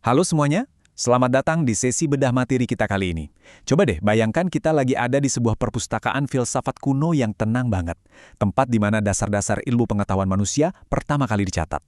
Halo semuanya, selamat datang di sesi bedah materi kita kali ini. Coba deh bayangkan kita lagi ada di sebuah perpustakaan filsafat kuno yang tenang banget. Tempat di mana dasar-dasar ilmu pengetahuan manusia pertama kali dicatat.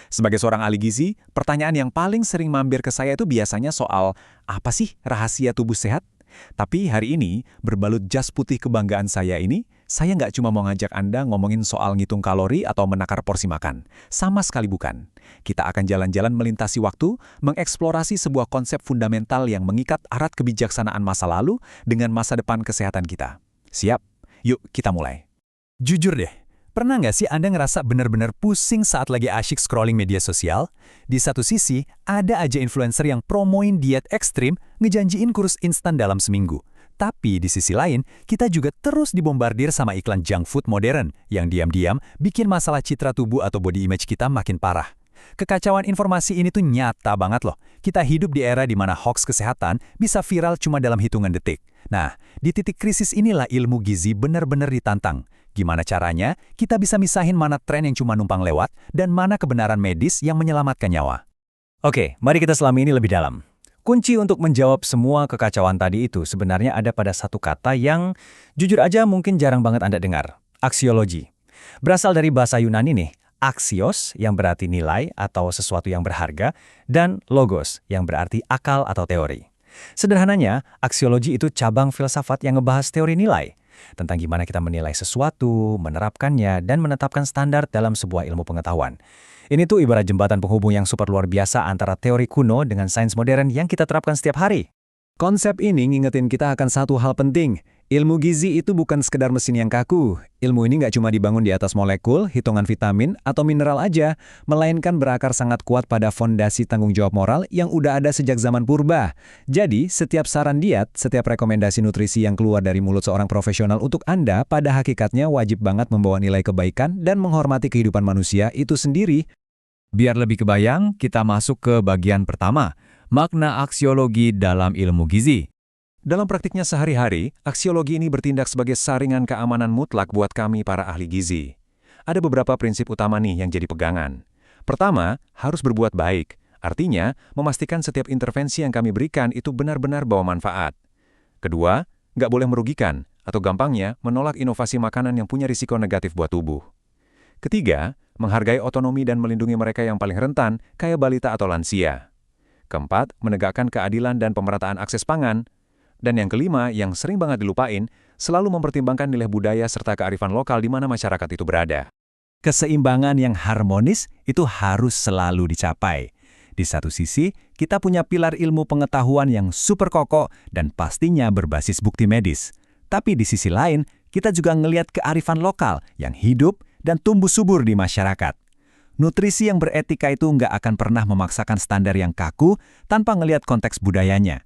Sebagai seorang ahli gizi, pertanyaan yang paling sering mampir ke saya itu biasanya soal, apa sih rahasia tubuh sehat? Tapi hari ini, berbalut jas putih kebanggaan saya ini, saya nggak cuma mau ngajak Anda ngomongin soal ngitung kalori atau menakar porsi makan. Sama sekali bukan. Kita akan jalan-jalan melintasi waktu, mengeksplorasi sebuah konsep fundamental yang mengikat erat kebijaksanaan masa lalu dengan masa depan kesehatan kita. Siap? Yuk, kita mulai. Jujur deh, pernah nggak sih Anda ngerasa benar-benar pusing saat lagi asyik scrolling media sosial? Di satu sisi, ada aja influencer yang promoin diet ekstrim, ngejanjiin kurus instan dalam seminggu. Tapi di sisi lain, kita juga terus dibombardir sama iklan junk food modern yang diam-diam bikin masalah citra tubuh atau body image kita makin parah. Kekacauan informasi ini tuh nyata banget loh. Kita hidup di era di mana hoax kesehatan bisa viral cuma dalam hitungan detik. Nah, di titik krisis inilah ilmu gizi benar-benar ditantang. Gimana caranya kita bisa misahin mana tren yang cuma numpang lewat dan mana kebenaran medis yang menyelamatkan nyawa? Oke, mari kita selami ini lebih dalam. Kunci untuk menjawab semua kekacauan tadi itu sebenarnya ada pada satu kata yang jujur aja mungkin jarang banget Anda dengar. Aksiologi. Berasal dari bahasa Yunani nih, aksios yang berarti nilai atau sesuatu yang berharga, dan logos yang berarti akal atau teori. Sederhananya, aksiologi itu cabang filsafat yang ngebahas teori nilai, tentang gimana kita menilai sesuatu, menerapkannya, dan menetapkan standar dalam sebuah ilmu pengetahuan. Ini tuh ibarat jembatan penghubung yang super luar biasa antara teori kuno dengan sains modern yang kita terapkan setiap hari. Konsep ini ngingetin kita akan satu hal penting. Ilmu gizi itu bukan sekedar mesin yang kaku. Ilmu ini nggak cuma dibangun di atas molekul, hitungan vitamin, atau mineral aja, melainkan berakar sangat kuat pada fondasi tanggung jawab moral yang udah ada sejak zaman purba. Jadi, setiap saran diet, setiap rekomendasi nutrisi yang keluar dari mulut seorang profesional untuk Anda, pada hakikatnya wajib banget membawa nilai kebaikan dan menghormati kehidupan manusia itu sendiri. Biar lebih kebayang, kita masuk ke bagian pertama, makna aksiologi dalam ilmu gizi. Dalam praktiknya sehari-hari, aksiologi ini bertindak sebagai saringan keamanan mutlak buat kami para ahli gizi. Ada beberapa prinsip utama nih yang jadi pegangan. Pertama, harus berbuat baik. Artinya, memastikan setiap intervensi yang kami berikan itu benar-benar bawa manfaat. Kedua, nggak boleh merugikan, atau gampangnya menolak inovasi makanan yang punya risiko negatif buat tubuh. Ketiga, menghargai otonomi dan melindungi mereka yang paling rentan, kayak balita atau lansia. Keempat, menegakkan keadilan dan pemerataan akses pangan. Dan yang kelima, yang sering banget dilupain, selalu mempertimbangkan nilai budaya serta kearifan lokal di mana masyarakat itu berada. Keseimbangan yang harmonis itu harus selalu dicapai. Di satu sisi, kita punya pilar ilmu pengetahuan yang super kokoh dan pastinya berbasis bukti medis. Tapi di sisi lain, kita juga ngelihat kearifan lokal yang hidup dan tumbuh subur di masyarakat. Nutrisi yang beretika itu nggak akan pernah memaksakan standar yang kaku tanpa ngelihat konteks budayanya.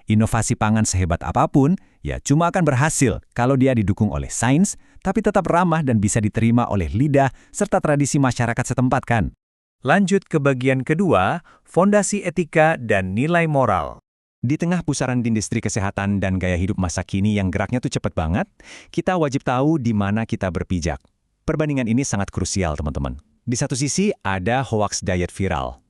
Inovasi pangan sehebat apapun, ya cuma akan berhasil kalau dia didukung oleh sains, tapi tetap ramah dan bisa diterima oleh lidah serta tradisi masyarakat setempat kan. Lanjut ke bagian kedua, fondasi etika dan nilai moral. Di tengah pusaran di industri kesehatan dan gaya hidup masa kini yang geraknya tuh cepet banget, kita wajib tahu di mana kita berpijak. Perbandingan ini sangat krusial, teman-teman. Di satu sisi, ada hoax diet viral.